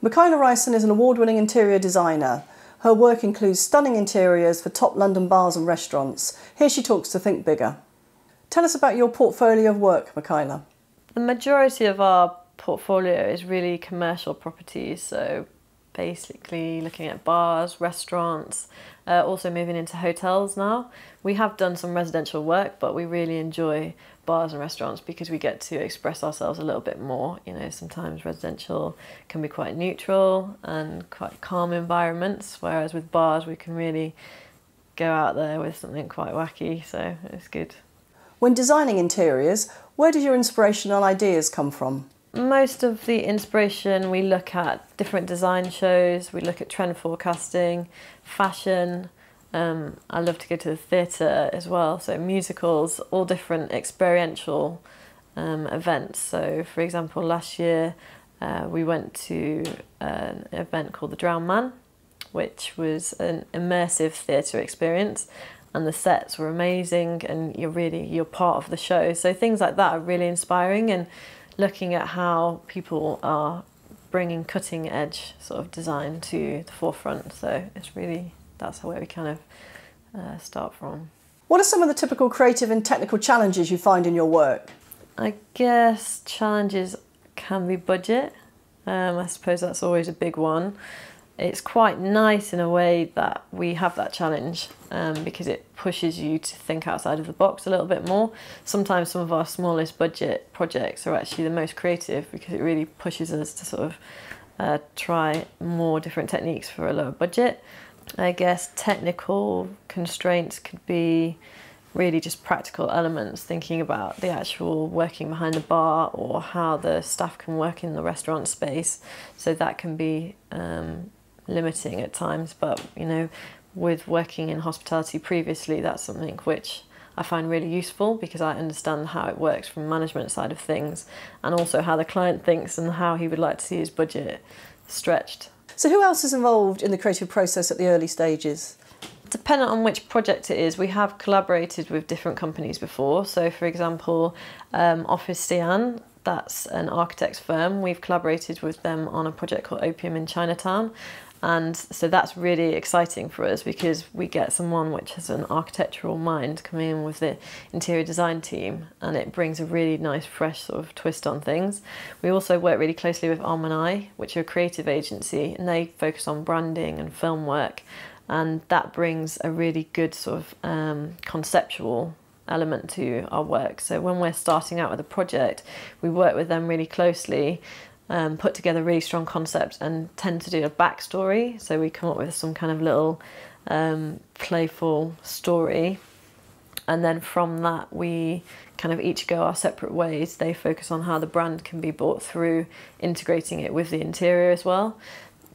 Michaela Reysenn is an award-winning interior designer. Her work includes stunning interiors for top London bars and restaurants. Here she talks to Think Bigger. Tell us about your portfolio of work, Michaela. The majority of our portfolio is really commercial properties, so basically looking at bars, restaurants, also moving into hotels now. We have done some residential work, but we really enjoy bars and restaurants because we get to express ourselves a little bit more. You know, sometimes residential can be quite neutral and quite calm environments, whereas with bars we can really go out there with something quite wacky, so it's good. When designing interiors, where do your inspirational ideas come from? Most of the inspiration, we look at different design shows, we look at trend forecasting, fashion. I love to go to the theatre as well, so musicals, all different experiential events. So for example, last year we went to an event called The Drowned Man, which was an immersive theatre experience, and the sets were amazing and you're part of the show. So things like that are really inspiring, and looking at how people are bringing cutting edge sort of design to the forefront. So it's really, that's where we kind of start from. What are some of the typical creative and technical challenges you find in your work? I guess challenges can be budget. I suppose that's always a big one. It's quite nice in a way that we have that challenge because it pushes you to think outside of the box a little bit more. Sometimes some of our smallest budget projects are actually the most creative because it really pushes us to sort of try more different techniques for a lower budget. I guess technical constraints could be really just practical elements, thinking about the actual working behind the bar or how the staff can work in the restaurant space. So that can be limiting at times, but you know, with working in hospitality previously, that's something which I find really useful because I understand how it works from the management side of things, and also how the client thinks and how he would like to see his budget stretched. So who else is involved in the creative process at the early stages? Depending on which project it is, we have collaborated with different companies before. So for example, Office Sian, that's an architect's firm. We've collaborated with them on a project called Opium in Chinatown. And so that's really exciting for us because we get someone which has an architectural mind coming in with the interior design team, and it brings a really nice fresh sort of twist on things. We also work really closely with Almanai, which are a creative agency, and they focus on branding and film work, and that brings a really good sort of conceptual element to our work. So when we're starting out with a project, we work with them really closely, put together really strong concepts, and tend to do a backstory. So we come up with some kind of little playful story, and then from that we kind of each go our separate ways. They focus on how the brand can be brought through, integrating it with the interior as well.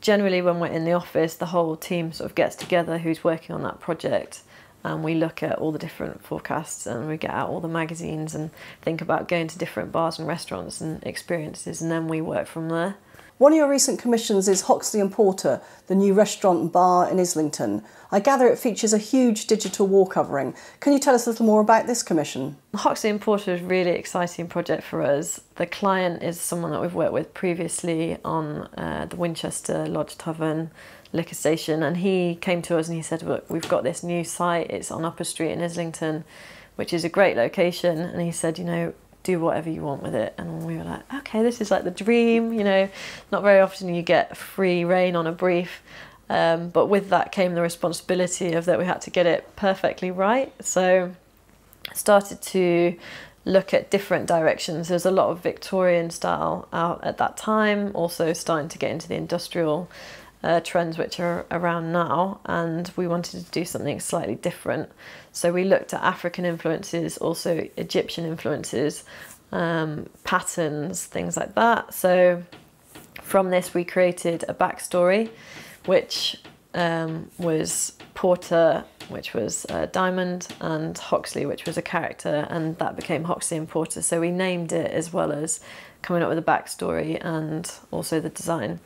Generally when we're in the office, the whole team sort of gets together who's working on that project, and we look at all the different forecasts, and we get out all the magazines and think about going to different bars and restaurants and experiences, and then we work from there. One of your recent commissions is Hoxley and Porter, the new restaurant and bar in Islington. I gather it features a huge digital wall covering. Can you tell us a little more about this commission? Hoxley and Porter is a really exciting project for us. The client is someone that we've worked with previously on the Winchester Lodge Tavern liquor station, and he came to us and he said, look, we've got this new site, it's on Upper Street in Islington, which is a great location, and he said, you know, do whatever you want with it. And we were like, okay, this is like the dream, you know, not very often you get free rein on a brief, but with that came the responsibility of that we had to get it perfectly right. So I started to look at different directions. There's a lot of Victorian style out at that time, also starting to get into the industrial trends which are around now, and we wanted to do something slightly different. So we looked at African influences, also Egyptian influences, patterns, things like that. So from this we created a backstory, which was Porter, which was Diamond, and Hoxley, which was a character, and that became Hoxley and Porter. So we named it as well as coming up with a backstory and also the design.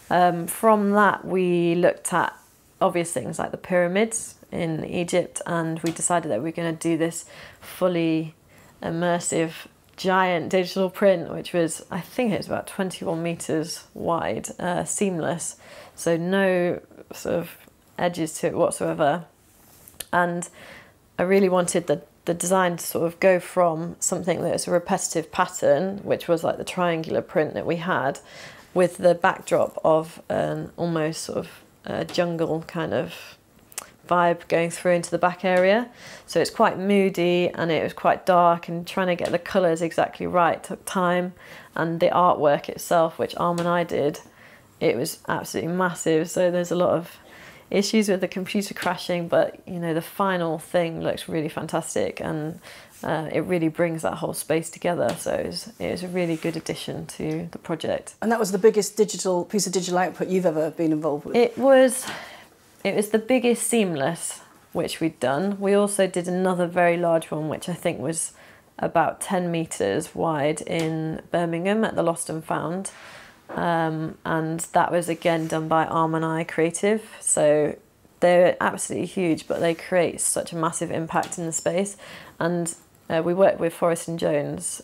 From that we looked at obvious things like the pyramids in Egypt, and we decided that we were going to do this fully immersive giant digital print, which was, I think it was about 21 meters wide, seamless, so no sort of edges to it whatsoever. And I really wanted the design to sort of go from something that's a repetitive pattern, which was like the triangular print that we had, with the backdrop of an almost sort of jungle kind of vibe going through into the back area. So it's quite moody and it was quite dark, and trying to get the colours exactly right took time. And the artwork itself, which Arm and I did, it was absolutely massive. So there's a lot of issues with the computer crashing, but you know, the final thing looks really fantastic, and it really brings that whole space together. So it was a really good addition to the project. And that was the biggest piece of digital output you've ever been involved with? It was the biggest seamless which we'd done. We also did another very large one, which I think was about 10 meters wide in Birmingham at the Lost and Found. And that was again done by Arm and I Creative. So they're absolutely huge, but they create such a massive impact in the space. And we worked with Forrest and Jones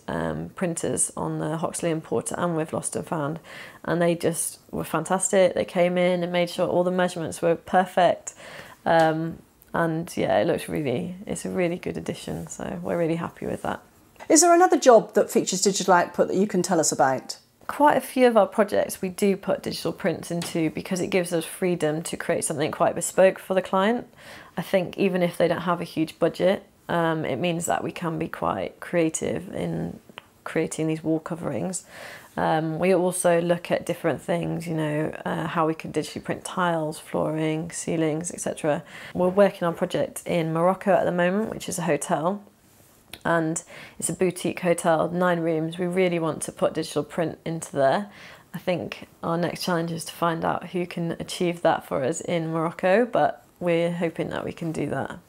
printers on the Hoxley Importer and with Lost and Found, and they just were fantastic. They came in and made sure all the measurements were perfect. And yeah, it's a really good addition. So we're really happy with that. Is there another job that features digital output that you can tell us about? Quite a few of our projects we do put digital prints into, because it gives us freedom to create something quite bespoke for the client. I think even if they don't have a huge budget, it means that we can be quite creative in creating these wall coverings. We also look at different things, you know, how we can digitally print tiles, flooring, ceilings, etc. We're working on a project in Morocco at the moment, which is a hotel. And it's a boutique hotel, 9 rooms. We really want to put digital print into there. I think our next challenge is to find out who can achieve that for us in Morocco, but we're hoping that we can do that.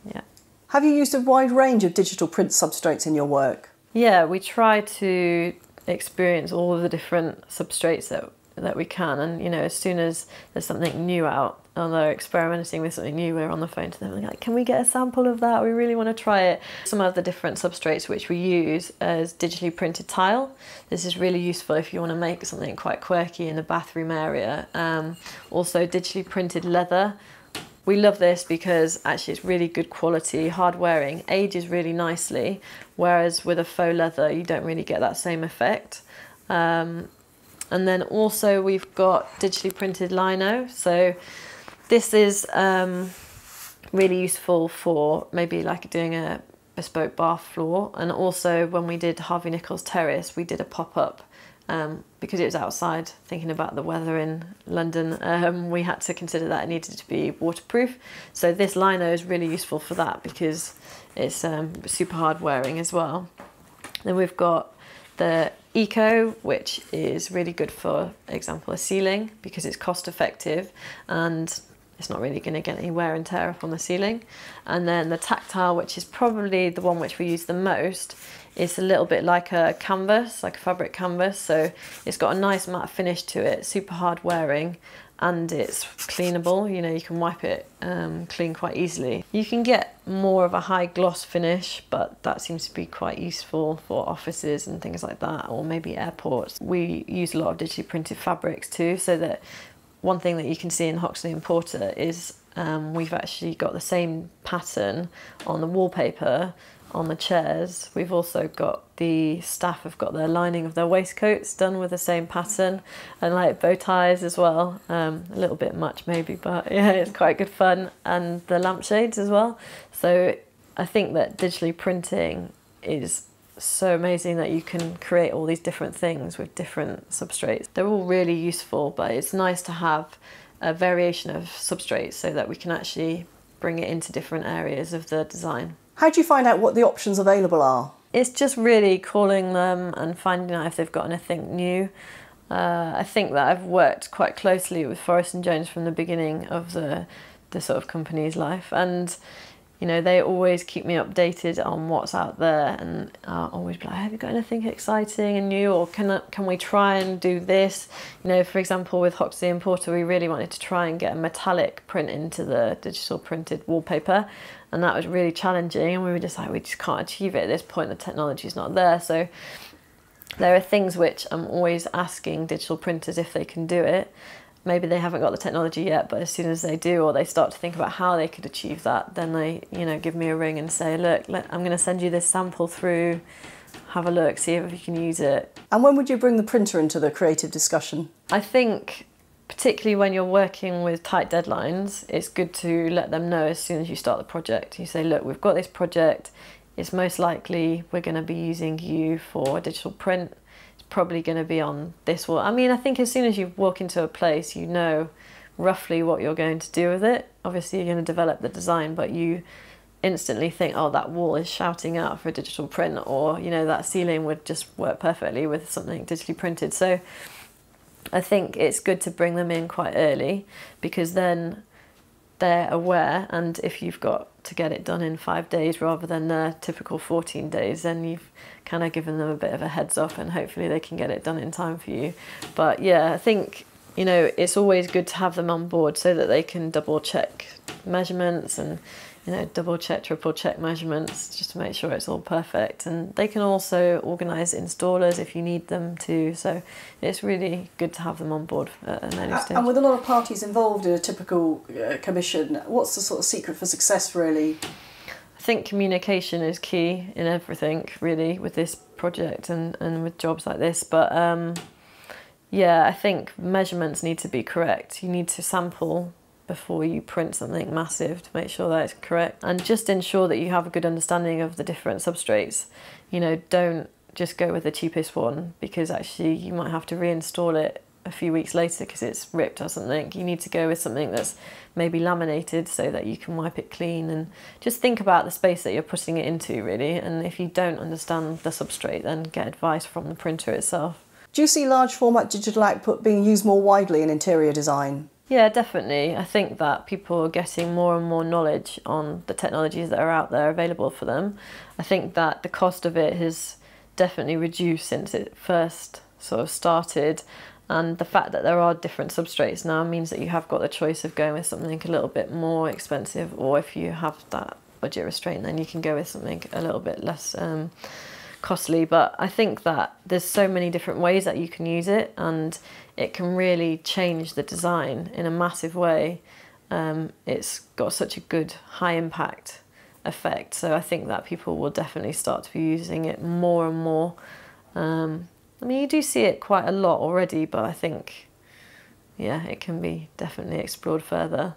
Yeah. Have you used a wide range of digital print substrates in your work? Yeah, we try to experience all of the different substrates that we can, and you know, as soon as there's something new out, and they're experimenting with something new, we're on the phone to them and like, can we get a sample of that? We really want to try it. Some of the different substrates which we use as digitally printed tile. This is really useful if you want to make something quite quirky in the bathroom area. Also digitally printed leather. We love this because actually it's really good quality, hard wearing, ages really nicely, whereas with a faux leather you don't really get that same effect. And then also we've got digitally printed lino. So this is really useful for maybe like doing a bespoke bath floor. And also when we did Harvey Nichols Terrace, we did a pop-up because it was outside, thinking about the weather in London. We had to consider that it needed to be waterproof. So this lino is really useful for that because it's super hard wearing as well. Then we've got the Eco, which is really good for example a ceiling because it's cost effective and it's not really going to get any wear and tear up on the ceiling. And then the Tactile, which is probably the one which we use the most, is a little bit like a canvas, like a fabric canvas. So it's got a nice matte finish to it, super hard wearing, and it's cleanable. You know, you can wipe it clean quite easily. You can get more of a high gloss finish, but that seems to be quite useful for offices and things like that, or maybe airports. We use a lot of digitally printed fabrics too, so that one thing that you can see in Hoxley and Porter is we've actually got the same pattern on the wallpaper on the chairs. We've also got the staff have got their lining of their waistcoats done with the same pattern, and like bow ties as well. A little bit much maybe, but yeah, it's quite good fun. And the lampshades as well. So I think that digitally printing is so amazing that you can create all these different things with different substrates. They're all really useful, but it's nice to have a variation of substrates so that we can actually bring it into different areas of the design. How do you find out what the options available are? It's just really calling them and finding out if they've got anything new. I think that I've worked quite closely with Forrest and Jones from the beginning of the sort of company's life, and you know, they always keep me updated on what's out there, and I'll always be like, have you got anything exciting and new, or can we try and do this? You know, for example, with Hoxsey and Porter, we really wanted to try and get a metallic print into the digital printed wallpaper, and that was really challenging, and we were just like, we just can't achieve it at this point, the technology's not there. So there are things which I'm always asking digital printers if they can do it. Maybe they haven't got the technology yet, but as soon as they do, or they start to think about how they could achieve that, then they, you know, give me a ring and say, look, I'm going to send you this sample through, have a look, see if you can use it. And when would you bring the printer into the creative discussion? I think, particularly when you're working with tight deadlines, it's good to let them know as soon as you start the project. You say, look, we've got this project, it's most likely we're going to be using you for a digital print. It's probably going to be on this wall. I mean, I think as soon as you walk into a place, you know roughly what you're going to do with it. Obviously, you're going to develop the design, but you instantly think, oh, that wall is shouting out for a digital print, or, you know, that ceiling would just work perfectly with something digitally printed. So I think it's good to bring them in quite early, because then they're aware, and if you've got to get it done in 5 days rather than the typical 14 days, then you've kind of given them a bit of a heads up, and hopefully they can get it done in time for you. But yeah, I think, you know, it's always good to have them on board so that they can double check measurements and, you know, double check, triple check measurements just to make sure it's all perfect. And they can also organise installers if you need them to. So it's really good to have them on board at an early stage. And with a lot of parties involved in a typical commission, what's the sort of secret for success, really? I think communication is key in everything, really, with this project and with jobs like this. But yeah, I think measurements need to be correct. You need to sample before you print something massive to make sure that it's correct, and just ensure that you have a good understanding of the different substrates. You know, don't just go with the cheapest one, because actually you might have to reinstall it a few weeks later because it's ripped or something. You need to go with something that's maybe laminated so that you can wipe it clean, and just think about the space that you're putting it into, really. And if you don't understand the substrate, then get advice from the printer itself. Do you see large format digital output being used more widely in interior design? Yeah, definitely. I think that people are getting more and more knowledge on the technologies that are out there available for them. I think that the cost of it has definitely reduced since it first sort of started, and the fact that there are different substrates now means that you have got the choice of going with something a little bit more expensive, or if you have that budget restraint, then you can go with something a little bit less costly. But I think that there's so many different ways that you can use it, and it can really change the design in a massive way. It's got such a good high impact effect, so I think that people will definitely start to be using it more and more. I mean, you do see it quite a lot already, but I think, yeah, it can be definitely explored further.